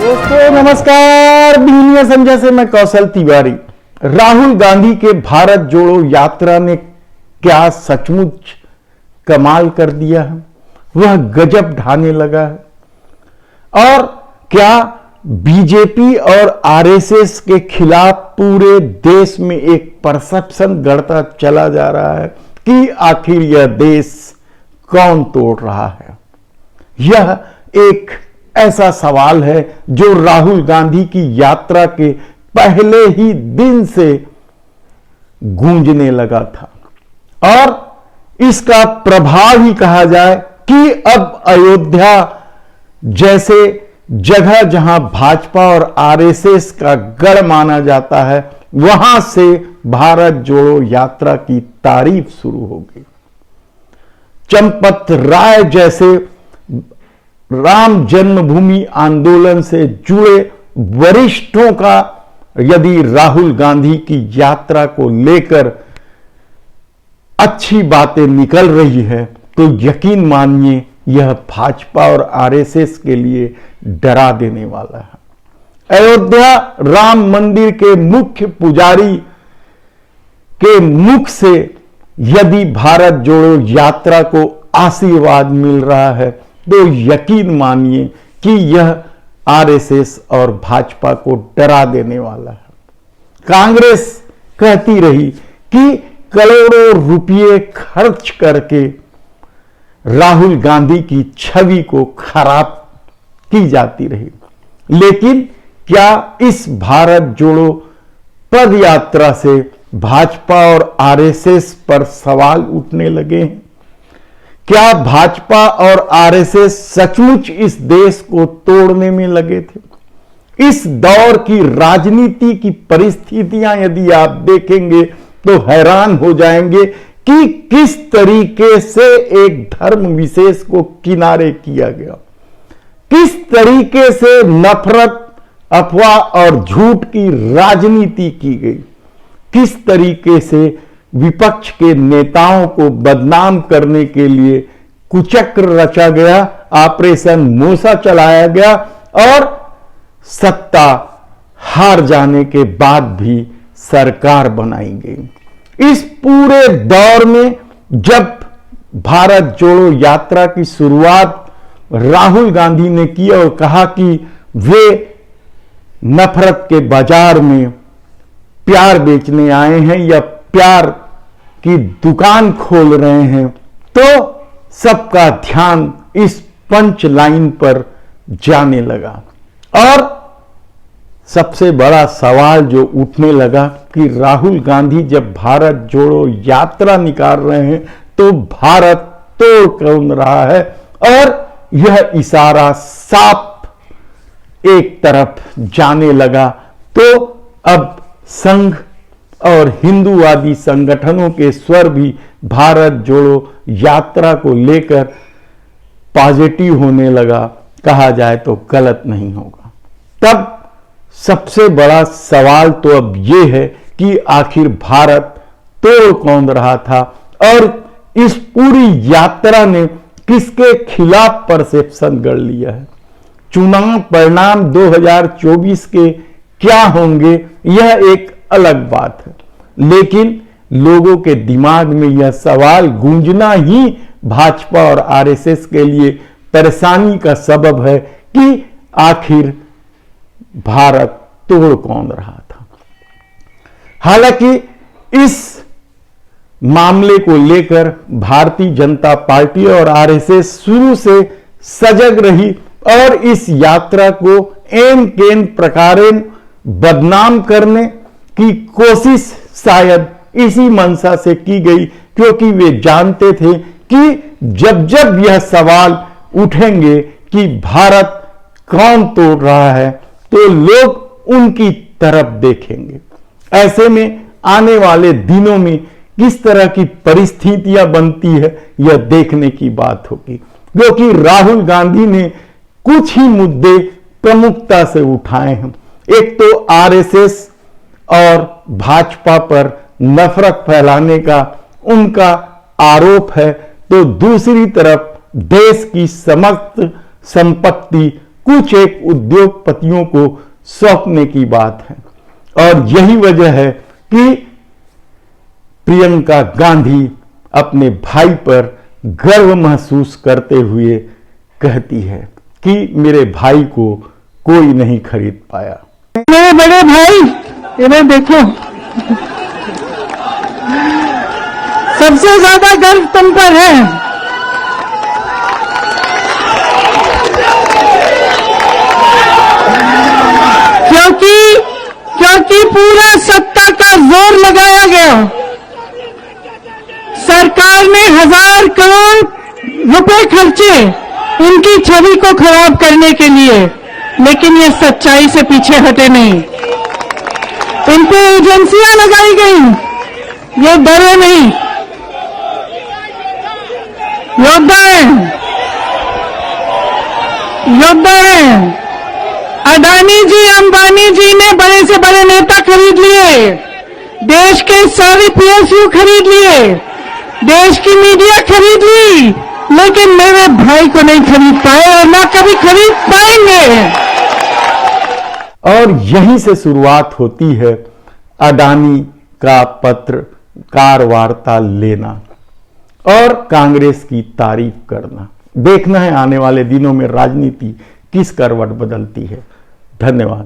दोस्तों नमस्कार, बीनिया संजय से मैं कौशल तिवारी। राहुल गांधी के भारत जोड़ो यात्रा ने क्या सचमुच कमाल कर दिया है, वह गजब ढाने लगा है। और क्या बीजेपी और आरएसएस के खिलाफ पूरे देश में एक परसेप्शन गढ़ता चला जा रहा है कि आखिर यह देश कौन तोड़ रहा है। यह एक ऐसा सवाल है जो राहुल गांधी की यात्रा के पहले ही दिन से गूंजने लगा था, और इसका प्रभाव ही कहा जाए कि अब अयोध्या जैसे जगह जहां भाजपा और आरएसएस का गढ़ माना जाता है, वहां से भारत जोड़ो यात्रा की तारीफ शुरू हो गई। चंपत राय जैसे राम जन्मभूमि आंदोलन से जुड़े वरिष्ठों का यदि राहुल गांधी की यात्रा को लेकर अच्छी बातें निकल रही है, तो यकीन मानिए यह भाजपा और आरएसएस के लिए डरा देने वाला है। अयोध्या राम मंदिर के मुख्य पुजारी के मुख से यदि भारत जोड़ो यात्रा को आशीर्वाद मिल रहा है, तो यकीन मानिए कि यह आरएसएस और भाजपा को डरा देने वाला है। कांग्रेस कहती रही कि करोड़ों रुपये खर्च करके राहुल गांधी की छवि को खराब की जाती रही, लेकिन क्या इस भारत जोड़ो पद यात्रा से भाजपा और आरएसएस पर सवाल उठने लगे हैं? क्या भाजपा और आरएसएस सचमुच इस देश को तोड़ने में लगे थे? इस दौर की राजनीति की परिस्थितियां यदि आप देखेंगे तो हैरान हो जाएंगे कि किस तरीके से एक धर्म विशेष को किनारे किया गया, किस तरीके से नफरत, अफवाह और झूठ की राजनीति की गई, किस तरीके से विपक्ष के नेताओं को बदनाम करने के लिए कुचक्र रचा गया, ऑपरेशन मूसा चलाया गया, और सत्ता हार जाने के बाद भी सरकार बनाई गई। इस पूरे दौर में जब भारत जोड़ो यात्रा की शुरुआत राहुल गांधी ने की और कहा कि वे नफरत के बाजार में प्यार बेचने आए हैं या प्यार की दुकान खोल रहे हैं, तो सबका ध्यान इस पंच लाइन पर जाने लगा। और सबसे बड़ा सवाल जो उठने लगा कि राहुल गांधी जब भारत जोड़ो यात्रा निकाल रहे हैं तो भारत तोड़ कौन रहा है, और यह इशारा साफ एक तरफ जाने लगा। तो अब संघ और हिंदूवादी संगठनों के स्वर भी भारत जोड़ो यात्रा को लेकर पॉजिटिव होने लगा, कहा जाए तो गलत नहीं होगा। तब सबसे बड़ा सवाल तो अब यह है कि आखिर भारत तोड़ कौन रहा था, और इस पूरी यात्रा ने किसके खिलाफ परसेप्शन गढ़ लिया है। चुनाव परिणाम 2024 के क्या होंगे यह एक अलग बात है, लेकिन लोगों के दिमाग में यह सवाल गूंजना ही भाजपा और आरएसएस के लिए परेशानी का सबब है कि आखिर भारत तोड़ कौन रहा था। हालांकि इस मामले को लेकर भारतीय जनता पार्टी और आरएसएस शुरू से सजग रही और इस यात्रा को एन केन प्रकारेण बदनाम करने की कोशिश शायद इसी मंशा से की गई, क्योंकि वे जानते थे कि जब जब यह सवाल उठेंगे कि भारत कौन तोड़ रहा है, तो लोग उनकी तरफ देखेंगे। ऐसे में आने वाले दिनों में किस तरह की परिस्थितियां बनती है यह देखने की बात होगी, क्योंकि राहुल गांधी ने कुछ ही मुद्दे प्रमुखता से उठाए हैं। एक तो आरएसएस और भाजपा पर नफरत फैलाने का उनका आरोप है, तो दूसरी तरफ देश की समस्त संपत्ति कुछ एक उद्योगपतियों को सौंपने की बात है। और यही वजह है कि प्रियंका गांधी अपने भाई पर गर्व महसूस करते हुए कहती है कि मेरे भाई को कोई नहीं खरीद पाया। मेरे बड़े भाई, इन्हें देखो, सबसे ज्यादा गर्व तुम पर है। क्योंकि पूरा सत्ता का जोर लगाया गया। सरकार ने 1000 करोड़ रुपए खर्चे इनकी छवि को खराब करने के लिए, लेकिन ये सच्चाई से पीछे हटे नहीं। इन पे एजेंसियां लगाई गई, ये डरे नहीं, योद्धा हैं। अडानी जी, अंबानी जी ने बड़े से बड़े नेता खरीद लिए, देश के सारे पीएसयू खरीद लिए, देश की मीडिया खरीद ली, लेकिन मेरे भाई को नहीं खरीद पाए और ना कभी खरीद पाएंगे। और यहीं से शुरुआत होती है अडानी का पत्रकार वार्ता लेना और कांग्रेस की तारीफ करना। देखना है आने वाले दिनों में राजनीति किस करवट बदलती है। धन्यवाद।